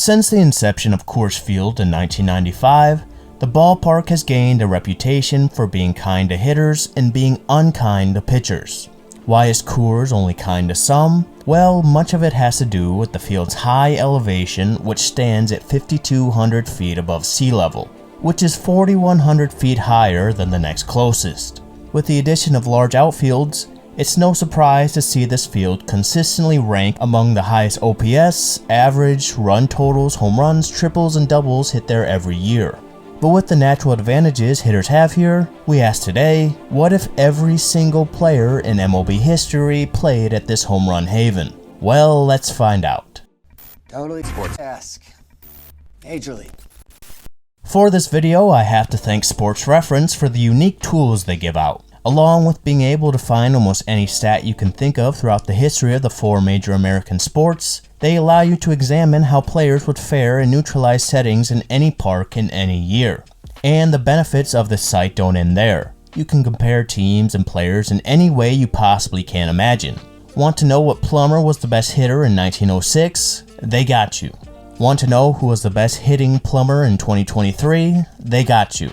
Since the inception of Coors Field in 1995, the ballpark has gained a reputation for being kind to hitters and being unkind to pitchers. Why is Coors only kind to some? Well, much of it has to do with the field's high elevation, which stands at 5,200 feet above sea level, which is 4,100 feet higher than the next closest. With the addition of large outfields, it's no surprise to see this field consistently rank among the highest OPS, average, run totals, home runs, triples, and doubles hit there every year. But with the natural advantages hitters have here, we ask today, what if every single player in MLB history played at this home run haven? Well, let's find out. Totally Sportsesque. Major League. For this video, I have to thank Sports Reference for the unique tools they give out. Along with being able to find almost any stat you can think of throughout the history of the 4 major American sports, they allow you to examine how players would fare in neutralized settings in any park in any year. And the benefits of this site don't end there. You can compare teams and players in any way you possibly can imagine. Want to know what plumber was the best hitter in 1906? They got you. Want to know who was the best hitting plumber in 2023? They got you.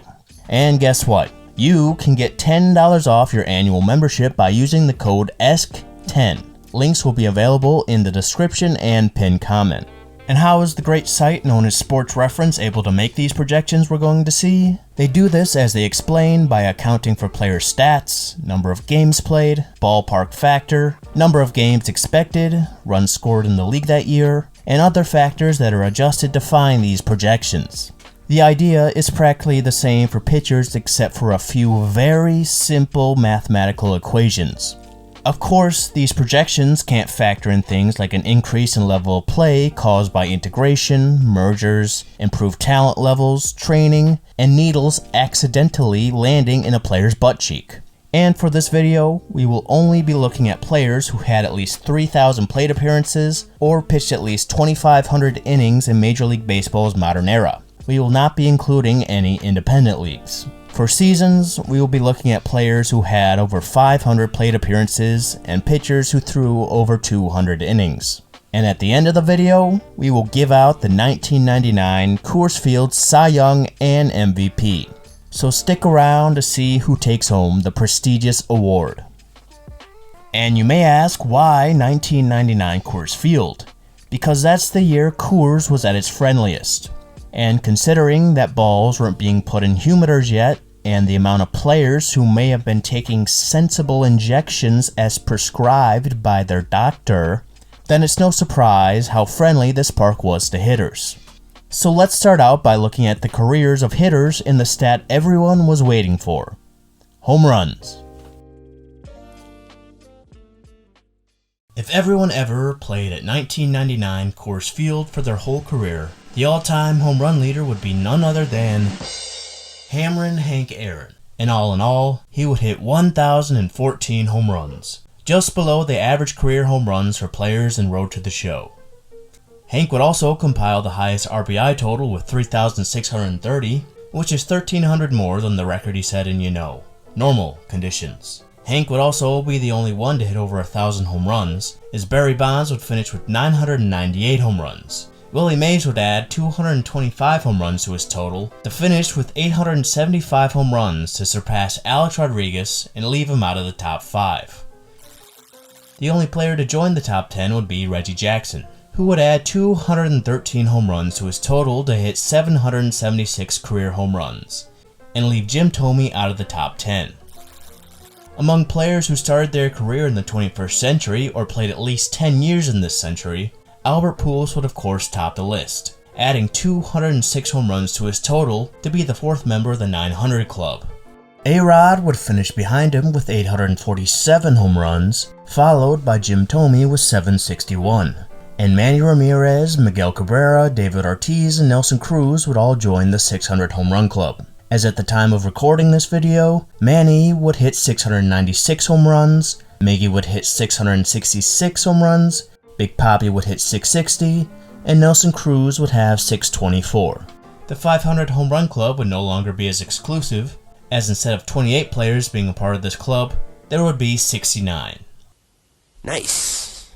And guess what? You can get $10 off your annual membership by using the code ESK10. Links will be available in the description and pinned comment. And how is the great site known as Sports Reference able to make these projections we're going to see? They do this, as they explain, by accounting for player stats, number of games played, ballpark factor, number of games expected, runs scored in the league that year, and other factors that are adjusted to find these projections. The idea is practically the same for pitchers except for a few very simple mathematical equations. Of course, these projections can't factor in things like an increase in level of play caused by integration, mergers, improved talent levels, training, and needles accidentally landing in a player's butt cheek. And for this video, we will only be looking at players who had at least 3,000 plate appearances or pitched at least 2,500 innings in Major League Baseball's modern era. We will not be including any independent leagues. For seasons, we will be looking at players who had over 500 plate appearances and pitchers who threw over 200 innings. And at the end of the video, we will give out the 1999 Coors Field Cy Young and MVP. So stick around to see who takes home the prestigious award. And you may ask, why 1999 Coors Field? Because that's the year Coors was at its friendliest. And considering that balls weren't being put in humidors yet, and the amount of players who may have been taking sensible injections as prescribed by their doctor, then it's no surprise how friendly this park was to hitters. So let's start out by looking at the careers of hitters in the stat everyone was waiting for: home runs. If everyone ever played at 1999 Coors Field for their whole career, the all-time home run leader would be none other than Hammerin' Hank Aaron. And all in all, he would hit 1,014 home runs, just below the average career home runs for players in Road to the Show. Hank would also compile the highest RBI total with 3,630, which is 1,300 more than the record he set in, normal conditions. Hank would also be the only one to hit over 1,000 home runs, as Barry Bonds would finish with 998 home runs. Willie Mays would add 225 home runs to his total to finish with 875 home runs to surpass Alex Rodriguez and leave him out of the top 5. The only player to join the top 10 would be Reggie Jackson, who would add 213 home runs to his total to hit 776 career home runs, and leave Jim Thome out of the top 10. Among players who started their career in the 21st century or played at least 10 years in this century, Albert Pujols would of course top the list, adding 206 home runs to his total to be the 4th member of the 900 Club. A-Rod would finish behind him with 847 home runs, followed by Jim Thome with 761. And Manny Ramirez, Miguel Cabrera, David Ortiz, and Nelson Cruz would all join the 600 home run club. As at the time of recording this video, Manny would hit 696 home runs, Miggy would hit 666 home runs, Big Papi would hit 660, and Nelson Cruz would have 624. The 500 home run club would no longer be as exclusive, as instead of 28 players being a part of this club, there would be 69. Nice.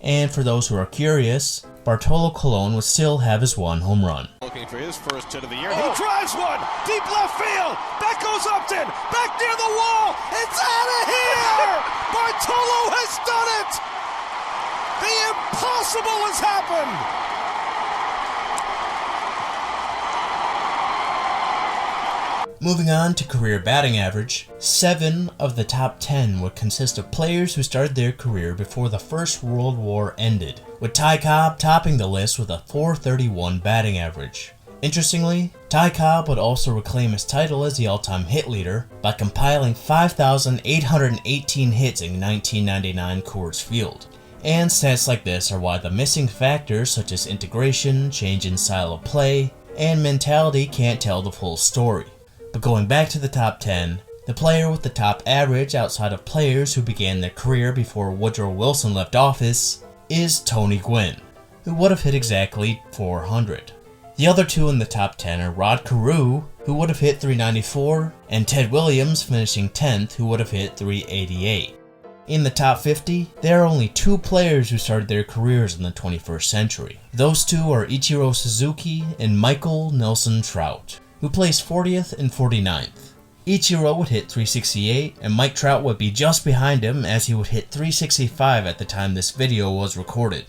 And for those who are curious, Bartolo Colon would still have his one home run. Looking for his first hit of the year. He drives one! Deep left field! Back goes Upton! Back near the wall! It's out of here! Bartolo has done it! The impossible has happened! Moving on to career batting average, 7 of the top 10 would consist of players who started their career before the First World War ended, with Ty Cobb topping the list with a .431 batting average. Interestingly, Ty Cobb would also reclaim his title as the all-time hit leader by compiling 5,818 hits in 1999 Coors Field. And stats like this are why the missing factors such as integration, change in style of play, and mentality can't tell the full story. But going back to the top 10, the player with the top average outside of players who began their career before Woodrow Wilson left office is Tony Gwynn, who would have hit exactly 400. The other two in the top 10 are Rod Carew, who would have hit 394, and Ted Williams finishing 10th, who would have hit 388. In the top 50, there are only 2 players who started their careers in the 21st century. Those two are Ichiro Suzuki and Michael Nelson Trout, who placed 40th and 49th. Ichiro would hit 368, and Mike Trout would be just behind him as he would hit 365 at the time this video was recorded.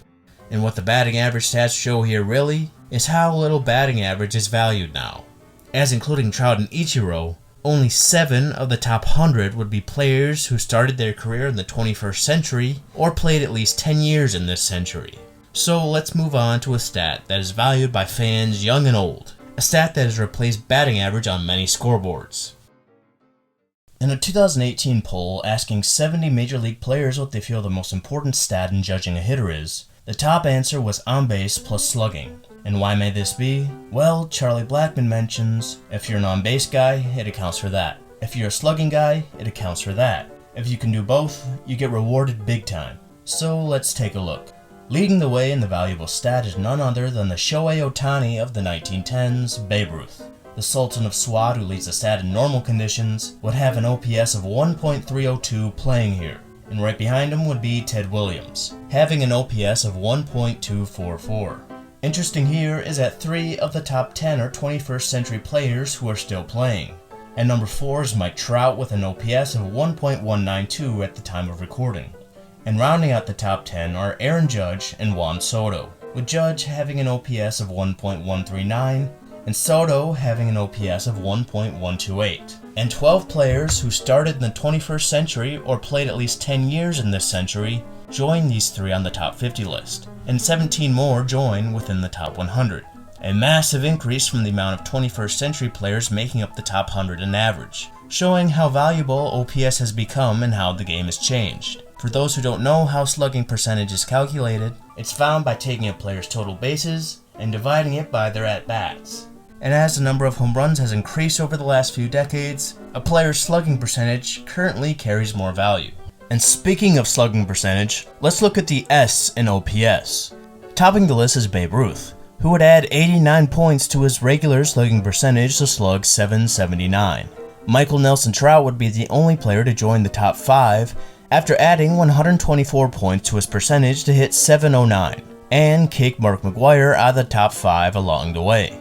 And what the batting average stats show here really is how little batting average is valued now, as including Trout and Ichiro, only 7 of the top 100 would be players who started their career in the 21st century or played at least 10 years in this century. So let's move on to a stat that is valued by fans young and old. A stat that has replaced batting average on many scoreboards. In a 2018 poll asking 70 Major League players what they feel the most important stat in judging a hitter is, the top answer was on base plus slugging. And why may this be? Well, Charlie Blackmon mentions, if you're an on base guy, it accounts for that. If you're a slugging guy, it accounts for that. If you can do both, you get rewarded big time. So let's take a look. Leading the way in the valuable stat is none other than the Shohei Ohtani of the 1910s, Babe Ruth. The Sultan of Swat, who leads the stat in normal conditions, would have an OPS of 1.302 playing here, and right behind him would be Ted Williams, having an OPS of 1.244. Interesting here is that 3 of the top 10 are 21st century players who are still playing. And number 4 is Mike Trout with an OPS of 1.192 at the time of recording. And rounding out the top 10 are Aaron Judge and Juan Soto, with Judge having an OPS of 1.139 and Soto having an OPS of 1.128. And 12 players who started in the 21st century or played at least 10 years in this century join these 3 on the top 50 list, and 17 more join within the top 100. A massive increase from the amount of 21st century players making up the top 100 in average, showing how valuable OPS has become and how the game has changed. For those who don't know how slugging percentage is calculated, it's found by taking a player's total bases and dividing it by their at-bats. And as the number of home runs has increased over the last few decades, a player's slugging percentage currently carries more value. And speaking of slugging percentage, let's look at the S in OPS. Topping the list is Babe Ruth, who would add 89 points to his regular slugging percentage to slug .779. Michael Nelson Trout would be the only player to join the top 5 after adding 124 points to his percentage to hit .709, and kick Mark McGwire out of the top 5 along the way.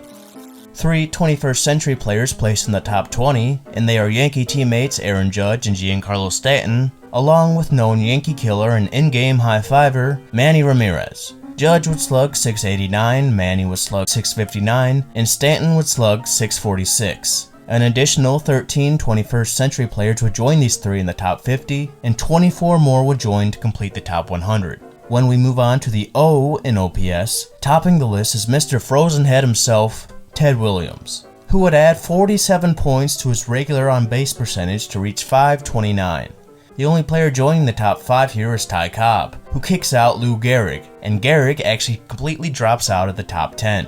3 21st century players placed in the top 20, and they are Yankee teammates Aaron Judge and Giancarlo Stanton, along with known Yankee killer and in-game high-fiver Manny Ramirez. Judge would slug .689, Manny would slug .659, and Stanton would slug .646. An additional 13 21st century players would join these 3 in the top 50, and 24 more would join to complete the top 100. When we move on to the O in OPS, topping the list is Mr. Frozenhead himself, Ted Williams, who would add 47 points to his regular on-base percentage to reach .529. The only player joining the top 5 here is Ty Cobb, who kicks out Lou Gehrig, and Gehrig actually completely drops out of the top 10.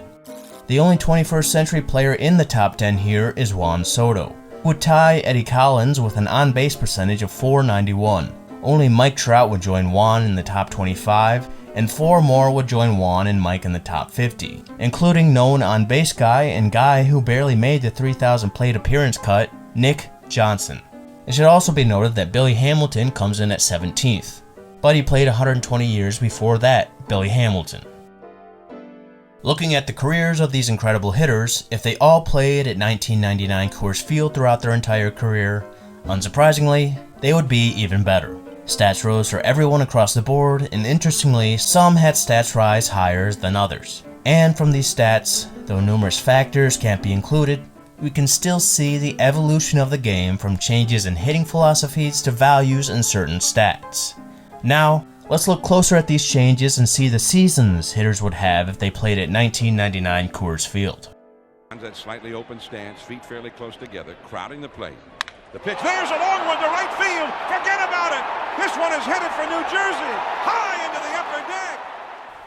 The only 21st century player in the top 10 here is Juan Soto, who would tie Eddie Collins with an on-base percentage of .491. Only Mike Trout would join Juan in the top 25, and 4 more would join Juan and Mike in the top 50, including known on-base guy and guy who barely made the 3,000 plate appearance cut, Nick Johnson. It should also be noted that Billy Hamilton comes in at 17th, but he played 120 years before that, Billy Hamilton. Looking at the careers of these incredible hitters, if they all played at 1999 Coors Field throughout their entire career, unsurprisingly, they would be even better. Stats rose for everyone across the board, and interestingly, some had stats rise higher than others. And from these stats, though numerous factors can't be included, we can still see the evolution of the game from changes in hitting philosophies to values in certain stats. Now, let's look closer at these changes and see the seasons hitters would have if they played at 1999 Coors Field. That slightly open stance, feet fairly close together, crowding the plate. The pitch, there's a long one to right field. Forget about it. This one is headed for New Jersey, high into the upper deck.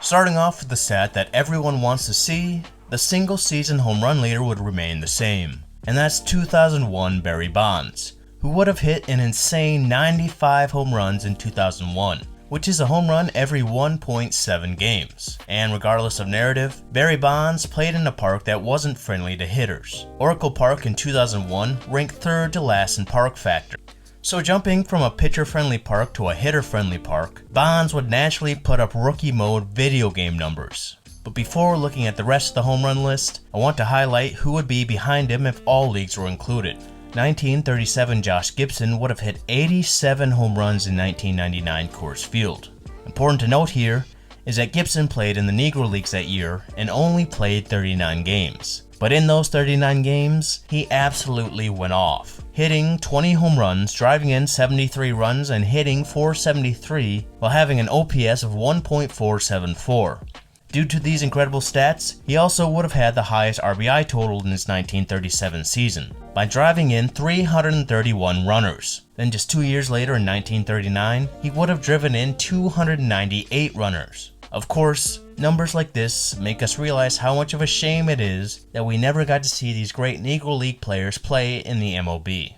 Starting off with the stat that everyone wants to see, the single season home run leader would remain the same, and that's 2001 Barry Bonds, who would have hit an insane 95 home runs in 2001, which is a home run every 1.7 games. And regardless of narrative, Barry Bonds played in a park that wasn't friendly to hitters. Oracle Park in 2001 ranked third to last in park factor. So jumping from a pitcher-friendly park to a hitter-friendly park, Bonds would naturally put up rookie mode video game numbers. But before looking at the rest of the home run list, I want to highlight who would be behind him if all leagues were included. 1937 Josh Gibson would have hit 87 home runs in 1999 Coors Field. Important to note here is that Gibson played in the Negro Leagues that year and only played 39 games. But in those 39 games, he absolutely went off, hitting 20 home runs, driving in 73 runs, and hitting .473 while having an OPS of 1.474. Due to these incredible stats, he also would have had the highest RBI total in his 1937 season, by driving in 331 runners. Then just 2 years later in 1939, he would have driven in 298 runners. Of course, numbers like this make us realize how much of a shame it is that we never got to see these great Negro League players play in the MLB.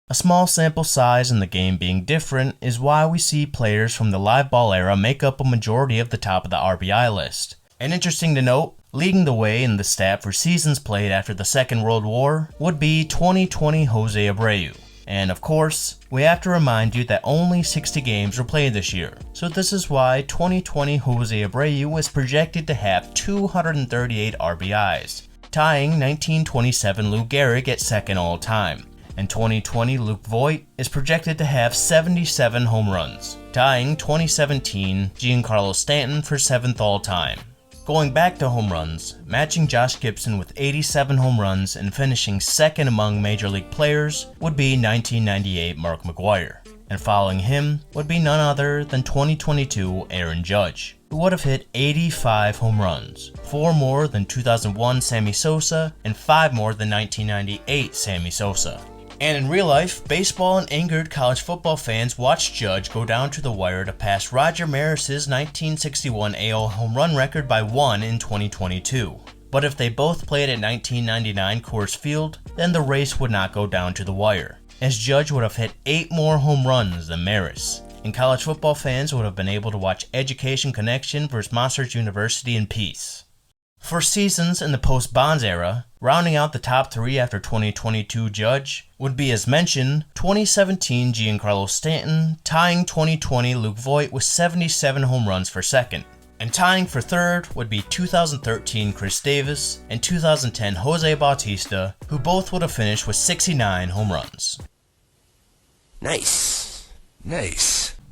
A small sample size and the game being different is why we see players from the live ball era make up a majority of the top of the RBI list. And interesting to note, leading the way in the stat for seasons played after the Second World War would be 2020 Jose Abreu. And of course, we have to remind you that only 60 games were played this year. So this is why 2020 Jose Abreu is projected to have 238 RBIs, tying 1927 Lou Gehrig at second all time. And 2020 Luke Voit is projected to have 77 home runs, tying 2017 Giancarlo Stanton for 7th all time. Going back to home runs, matching Josh Gibson with 87 home runs and finishing second among Major League players would be 1998 Mark McGwire. And following him would be none other than 2022 Aaron Judge, who would have hit 85 home runs, 4 more than 2001 Sammy Sosa and 5 more than 1998 Sammy Sosa. And in real life, baseball and angered college football fans watched Judge go down to the wire to pass Roger Maris's 1961 AL home run record by 1 in 2022. But if they both played at 1999 Coors Field, then the race would not go down to the wire, as Judge would have hit 8 more home runs than Maris, and college football fans would have been able to watch Education Connection vs. Monsters University in peace. For seasons in the post-Bonds era, rounding out the top 3 after 2022 Judge would be, as mentioned, 2017 Giancarlo Stanton, tying 2020 Luke Voit with 77 home runs for second. And tying for third would be 2013 Chris Davis and 2010 Jose Bautista, who both would have finished with 69 home runs. Nice.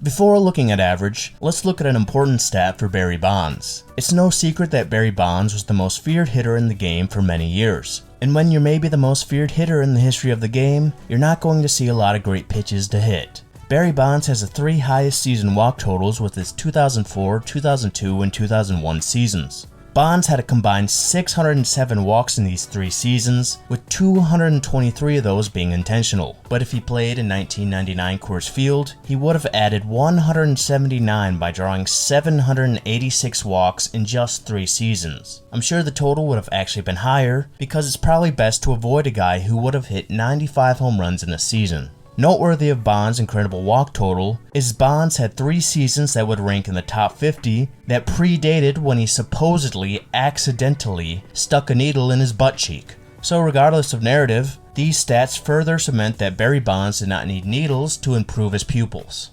Before looking at average, let's look at an important stat for Barry Bonds. It's no secret that Barry Bonds was the most feared hitter in the game for many years. And when you're maybe the most feared hitter in the history of the game, you're not going to see a lot of great pitches to hit. Barry Bonds has the 3 highest season walk totals with his 2004, 2002, and 2001 seasons. Bonds had a combined 607 walks in these 3 seasons, with 223 of those being intentional. But if he played in 1999 Coors Field, he would have added 179 by drawing 786 walks in just 3 seasons. I'm sure the total would have actually been higher, because it's probably best to avoid a guy who would have hit 95 home runs in a season. Noteworthy of Bonds' incredible walk total is Bonds had 3 seasons that would rank in the top 50 that predated when he supposedly accidentally stuck a needle in his butt cheek. So regardless of narrative, these stats further cement that Barry Bonds did not need needles to improve his pupils.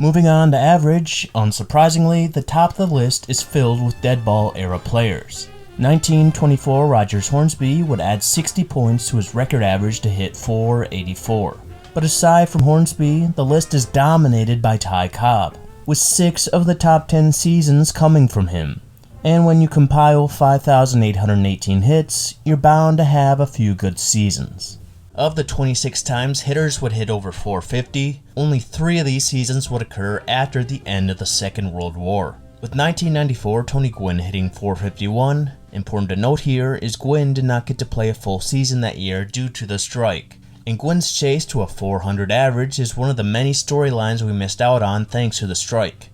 Moving on to average, unsurprisingly, the top of the list is filled with dead ball era players. 1924 Rogers Hornsby would add 60 points to his record average to hit .484. But aside from Hornsby, the list is dominated by Ty Cobb, with 6 of the top 10 seasons coming from him. And when you compile 5,818 hits, you're bound to have a few good seasons. Of the 26 times hitters would hit over .450, only 3 of these seasons would occur after the end of the Second World War. With 1994 Tony Gwynn hitting .451, important to note here is Gwynn did not get to play a full season that year due to the strike, and Gwynn's chase to a .400 average is one of the many storylines we missed out on thanks to the strike.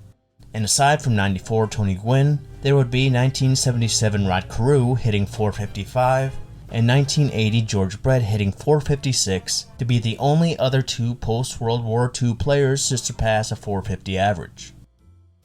And aside from 94 Tony Gwynn, there would be 1977 Rod Carew hitting .455, and 1980 George Brett hitting .456 to be the only other 2 post-World War II players to surpass a .450 average.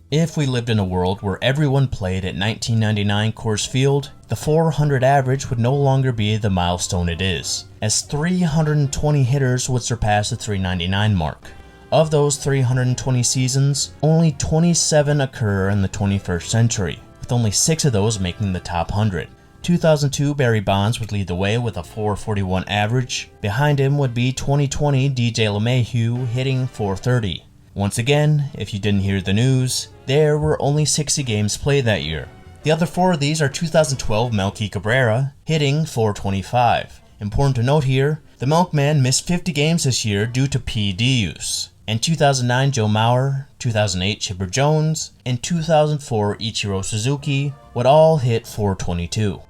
If we lived in a world where everyone played at 1999 Coors Field, the .400 average would no longer be the milestone it is, as 320 hitters would surpass the .399 mark. Of those 320 seasons, only 27 occur in the 21st century, with only 6 of those making the top 100. 2002 Barry Bonds would lead the way with a .441 average. Behind him would be 2020 DJ LeMahieu hitting .430. Once again, if you didn't hear the news, there were only 60 games played that year. The other 4 of these are 2012 Melky Cabrera hitting .425. Important to note here, the Milkman missed 50 games this year due to PED use. And 2009 Joe Mauer, 2008 Chipper Jones, and 2004 Ichiro Suzuki would all hit .422.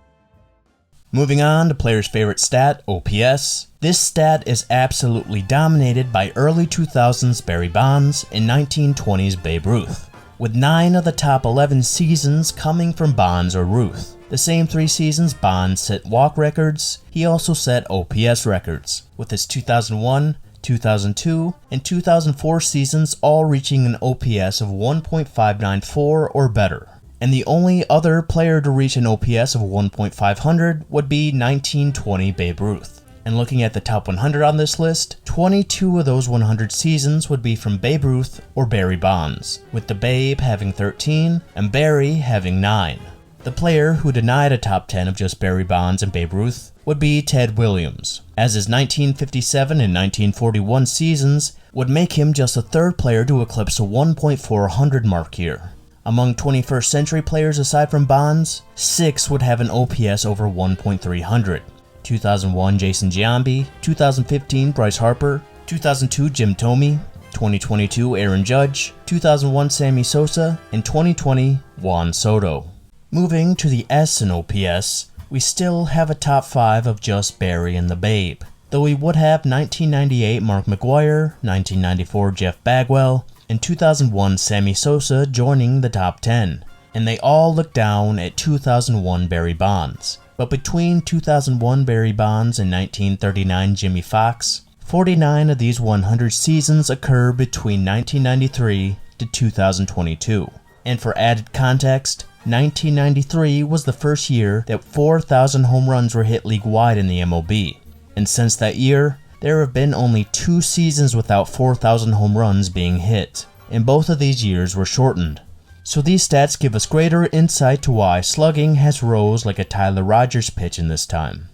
Moving on to players' favorite stat, OPS. This stat is absolutely dominated by early 2000s Barry Bonds and 1920s Babe Ruth, with 9 of the top 11 seasons coming from Bonds or Ruth. The same 3 seasons Bonds set walk records, he also set OPS records, with his 2001, 2002, and 2004 seasons all reaching an OPS of 1.594 or better. And the only other player to reach an OPS of 1.500 would be 1920 Babe Ruth. And looking at the top 100 on this list, 22 of those 100 seasons would be from Babe Ruth or Barry Bonds, with the Babe having 13 and Barry having 9. The player who denied a top 10 of just Barry Bonds and Babe Ruth would be Ted Williams, as his 1957 and 1941 seasons would make him just the 3rd player to eclipse the 1.400 mark here. Among 21st century players aside from Bonds, 6 would have an OPS over 1.300. 2001 Jason Giambi, 2015 Bryce Harper, 2002 Jim Thome, 2022 Aaron Judge, 2001 Sammy Sosa, and 2020 Juan Soto. Moving to the S in OPS, we still have a top 5 of just Barry and the Babe, though we would have 1998 Mark McGwire, 1994 Jeff Bagwell, and 2001 Sammy Sosa joining the top 10, and they all look down at 2001 Barry Bonds. But between 2001 Barry Bonds and 1939 Jimmy Fox, 49 of these 100 seasons occur between 1993 to 2022. And for added context, 1993 was the first year that 4,000 home runs were hit league-wide in the MLB, and since that year, there have been only 2 seasons without 4,000 home runs being hit, and both of these years were shortened. So these stats give us greater insight to why slugging has rose like a Tyler Rogers pitch in this time.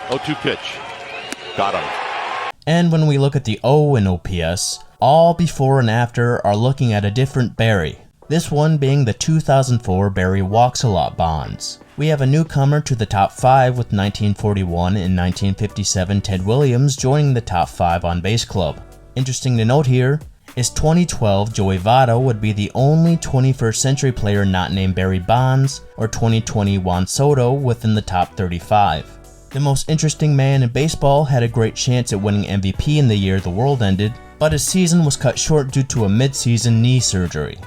0-2 pitch. Got him. And when we look at the O in OPS, all before and after are looking at a different Barry. This one being the 2004 Barry Walks-A-Lot Bonds. We have a newcomer to the top 5 with 1941 and 1957 Ted Williams joining the top 5 on Base Club. Interesting to note here is 2012 Joey Votto would be the only 21st century player not named Barry Bonds or 2020 Juan Soto within the top 35. The most interesting man in baseball had a great chance at winning MVP in the year the world ended, but his season was cut short due to a mid-season knee surgery.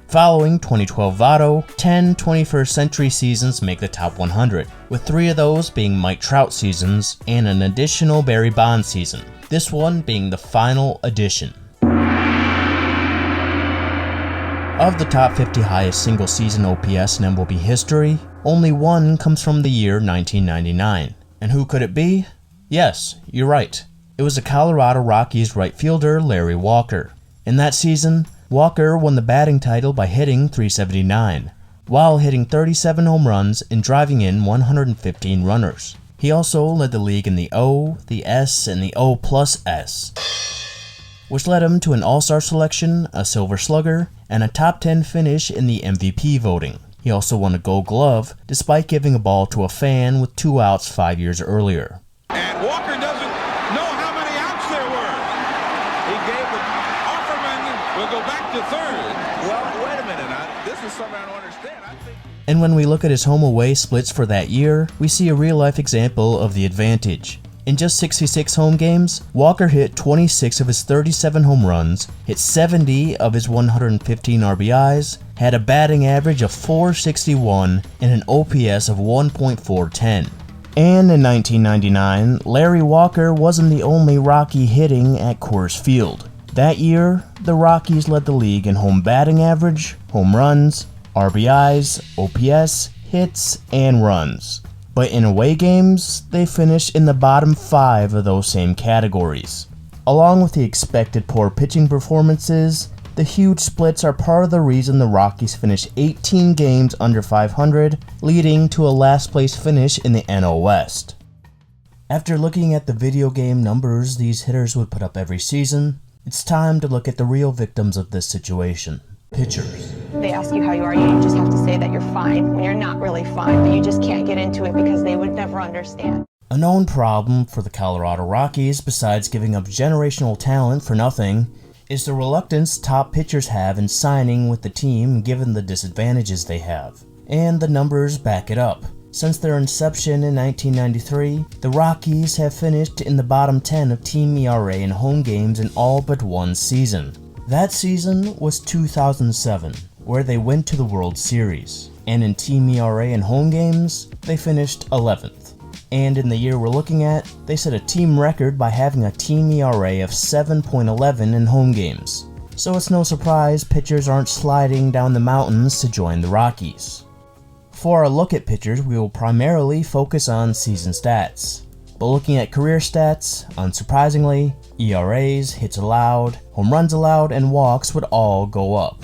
Following 2012 Votto, 10 21st century seasons make the top 100, with 3 of those being Mike Trout seasons and an additional Barry Bonds season, this one being the final addition. Of the top 50 highest single season OPS in MLB history, only one comes from the year 1999. And who could it be? Yes, you're right. It was the Colorado Rockies right fielder Larry Walker. In that season, Walker won the batting title by hitting .379, while hitting 37 home runs and driving in 115 runners. He also led the league in the O, the S, and the O+S, which led him to an All-Star selection, a Silver Slugger, and a top 10 finish in the MVP voting. He also won a Gold Glove, despite giving a ball to a fan with 2 outs 5 years earlier. And Walker doesn't know how many outs there were. He gave the Offerman will go back to third. Well, wait a minute. This is something I don't understand. And when we look at his home-away splits for that year, we see a real-life example of the advantage. In just 66 home games, Walker hit 26 of his 37 home runs, hit 70 of his 115 RBIs, had a batting average of .461, and an OPS of 1.410. And in 1999, Larry Walker wasn't the only Rocky hitting at Coors Field. That year, the Rockies led the league in home batting average, home runs, RBIs, OPS, hits, and runs. But in away games, they finished in the bottom 5 of those same categories. Along with the expected poor pitching performances, the huge splits are part of the reason the Rockies finished 18 games under 500, leading to a last place finish in the NL West. After looking at the video game numbers these hitters would put up every season, it's time to look at the real victims of this situation. Pitchers. They ask you how you are, you just have to say that you're fine when you're not really fine, but you just can't get into it because they would never understand. A known problem for the Colorado Rockies, besides giving up generational talent for nothing, is the reluctance top pitchers have in signing with the team given the disadvantages they have. And the numbers back it up. Since their inception in 1993, the Rockies have finished in the bottom 10 of team ERA in home games in all but one season. That season was 2007, where they went to the World Series, and in team ERA in home games, they finished 11th. And in the year we're looking at, they set a team record by having a team ERA of 7.11 in home games. So it's no surprise pitchers aren't sliding down the mountains to join the Rockies. For our look at pitchers, we will primarily focus on season stats. But looking at career stats, unsurprisingly, ERAs, hits allowed, home runs allowed, and walks would all go up.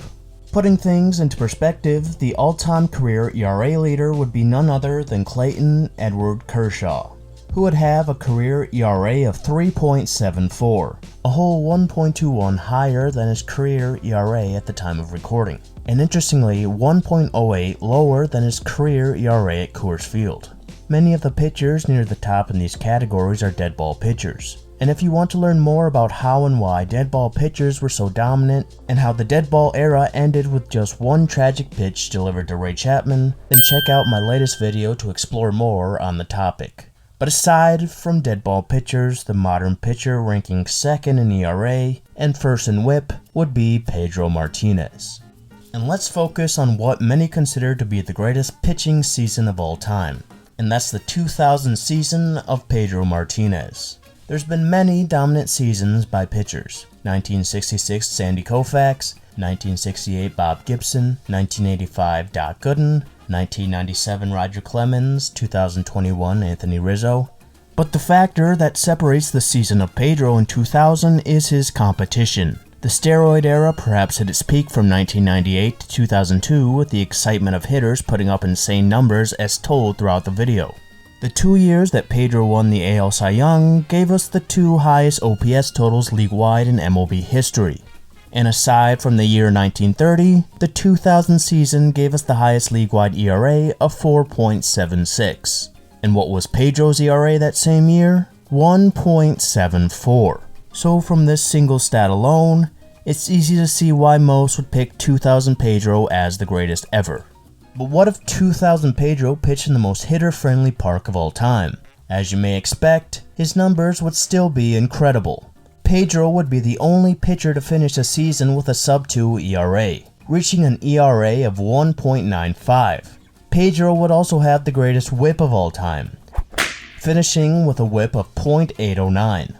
Putting things into perspective, the all-time career ERA leader would be none other than Clayton Edward Kershaw, who would have a career ERA of 3.74, a whole 1.21 higher than his career ERA at the time of recording, and interestingly 1.08 lower than his career ERA at Coors Field. Many of the pitchers near the top in these categories are dead ball pitchers. And if you want to learn more about how and why dead ball pitchers were so dominant, and how the dead ball era ended with just one tragic pitch delivered to Ray Chapman, then check out my latest video to explore more on the topic. But aside from dead ball pitchers, the modern pitcher ranking second in ERA and first in WHIP would be Pedro Martinez. And let's focus on what many consider to be the greatest pitching season of all time. And that's the 2000 season of Pedro Martinez. There's been many dominant seasons by pitchers. 1966 Sandy Koufax, 1968 Bob Gibson, 1985 Doc Gooden, 1997 Roger Clemens, 2021 Anthony Rizzo. But the factor that separates the season of Pedro in 2000 is his competition. The steroid era perhaps hit its peak from 1998 to 2002 with the excitement of hitters putting up insane numbers as told throughout the video. The 2 years that Pedro won the AL Cy Young gave us the 2 highest OPS totals league-wide in MLB history. And aside from the year 1930, the 2000 season gave us the highest league-wide ERA of 4.76. And what was Pedro's ERA that same year? 1.74. So from this single stat alone, it's easy to see why most would pick 2000 Pedro as the greatest ever. But what if 2000 Pedro pitched in the most hitter-friendly park of all time? As you may expect, his numbers would still be incredible. Pedro would be the only pitcher to finish a season with a sub-2 ERA, reaching an ERA of 1.95. Pedro would also have the greatest WHIP of all time, finishing with a WHIP of .809.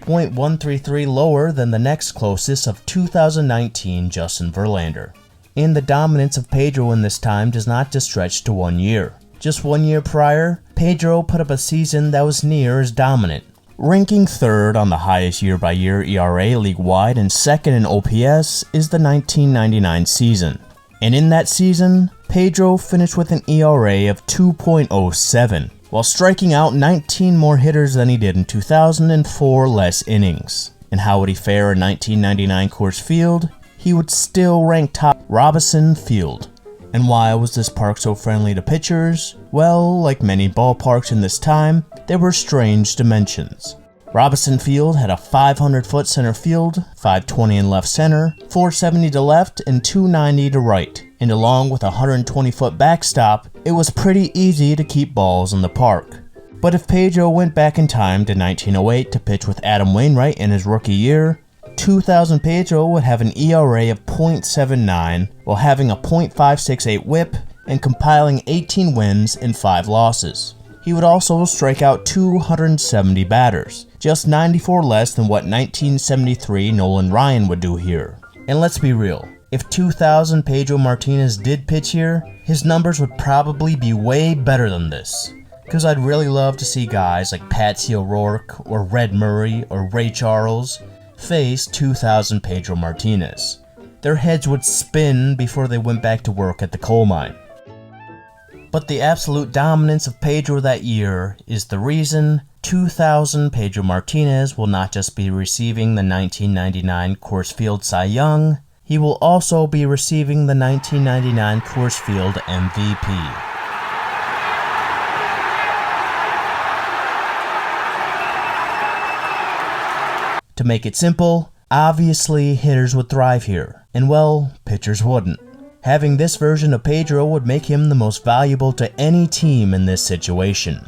0.133 lower than the next closest of 2019 Justin Verlander. And the dominance of Pedro in this time does not just stretch to 1 year. Just 1 year prior, Pedro put up a season that was near as dominant, Ranking third on the highest year-by-year ERA league-wide and second in OPS is the 1999 season. And in that season, Pedro finished with an ERA of 2.07, while striking out 19 more hitters than he did in 2004 less innings. And how would he fare in 1999 Coors Field? He would still rank top Rogers Field. And why was this park so friendly to pitchers? Well, like many ballparks in this time, there were strange dimensions. Rogers Field had a 500-foot center field, 520 in left center, 470 to left, and 290 to right. And along with a 120-foot backstop, it was pretty easy to keep balls in the park. But if Pedro went back in time to 1908 to pitch with Adam Wainwright in his rookie year, 2000 Pedro would have an ERA of .79 while having a .568 whip and compiling 18 wins and 5 losses. He would also strike out 270 batters, just 94 less than what 1973 Nolan Ryan would do here. And let's be real, if 2000 Pedro Martinez did pitch here, his numbers would probably be way better than this. Because I'd really love to see guys like Patsy O'Rourke or Red Murray or Ray Charles face 2000 Pedro Martinez. Their heads would spin before they went back to work at the coal mine. But the absolute dominance of Pedro that year is the reason 2000 Pedro Martinez will not just be receiving the 1999 Coors Field Cy Young, he will also be receiving the 1999 Coors Field MVP. To make it simple, obviously hitters would thrive here, and well, pitchers wouldn't. Having this version of Pedro would make him the most valuable to any team in this situation.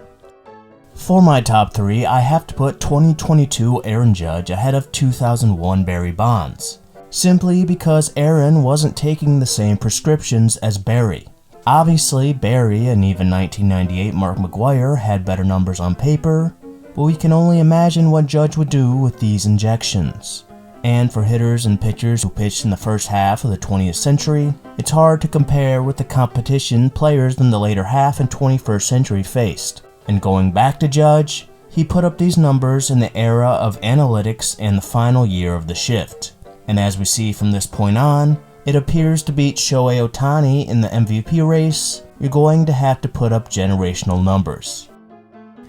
For my top 3, I have to put 2022 Aaron Judge ahead of 2001 Barry Bonds, simply because Aaron wasn't taking the same prescriptions as Barry. Obviously, Barry and even 1998 Mark McGwire had better numbers on paper, but we can only imagine what Judge would do with these injections. And for hitters and pitchers who pitched in the first half of the 20th century, it's hard to compare with the competition players in the later half and 21st century faced. And going back to Judge, he put up these numbers in the era of analytics and the final year of the shift. And as we see from this point on, it appears to beat Shohei Ohtani in the MVP race, you're going to have to put up generational numbers.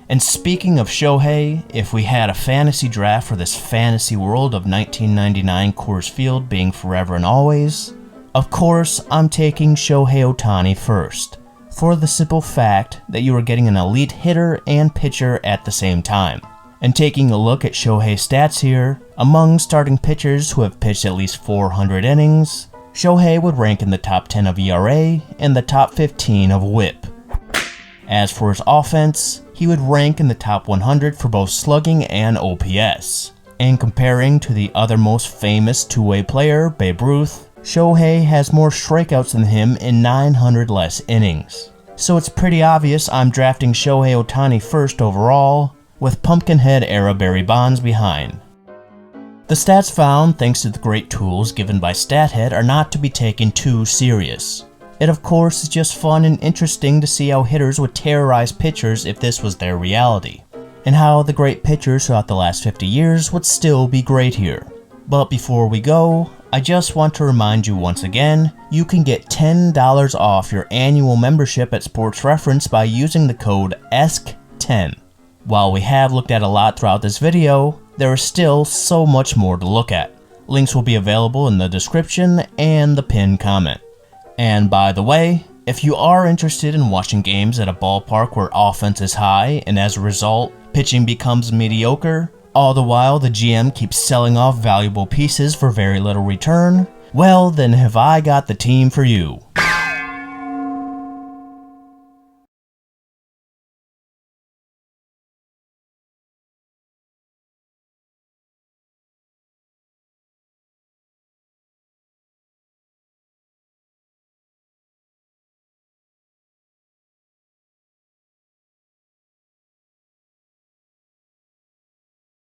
And speaking of Shohei, if we had a fantasy draft for this fantasy world of 1999 Coors Field being forever and always, of course I'm taking Shohei Ohtani first, for the simple fact that you are getting an elite hitter and pitcher at the same time. And taking a look at Shohei's stats here, among starting pitchers who have pitched at least 400 innings, Shohei would rank in the top 10 of ERA and the top 15 of WHIP. As for his offense, he would rank in the top 100 for both slugging and OPS. And comparing to the other most famous two-way player, Babe Ruth, Shohei has more strikeouts than him in 900 less innings. So it's pretty obvious I'm drafting Shohei Ohtani first overall, with Pumpkinhead era Barry Bonds behind. The stats found thanks to the great tools given by StatHead are not to be taken too serious. It of course is just fun and interesting to see how hitters would terrorize pitchers if this was their reality, and how the great pitchers throughout the last 50 years would still be great here. But before we go, I just want to remind you once again, you can get $10 off your annual membership at Sports Reference by using the code ESK10. While we have looked at a lot throughout this video, there is still so much more to look at. Links will be available in the description and the pinned comment. And by the way, if you are interested in watching games at a ballpark where offense is high and as a result, pitching becomes mediocre, all the while the GM keeps selling off valuable pieces for very little return, well then have I got the team for you.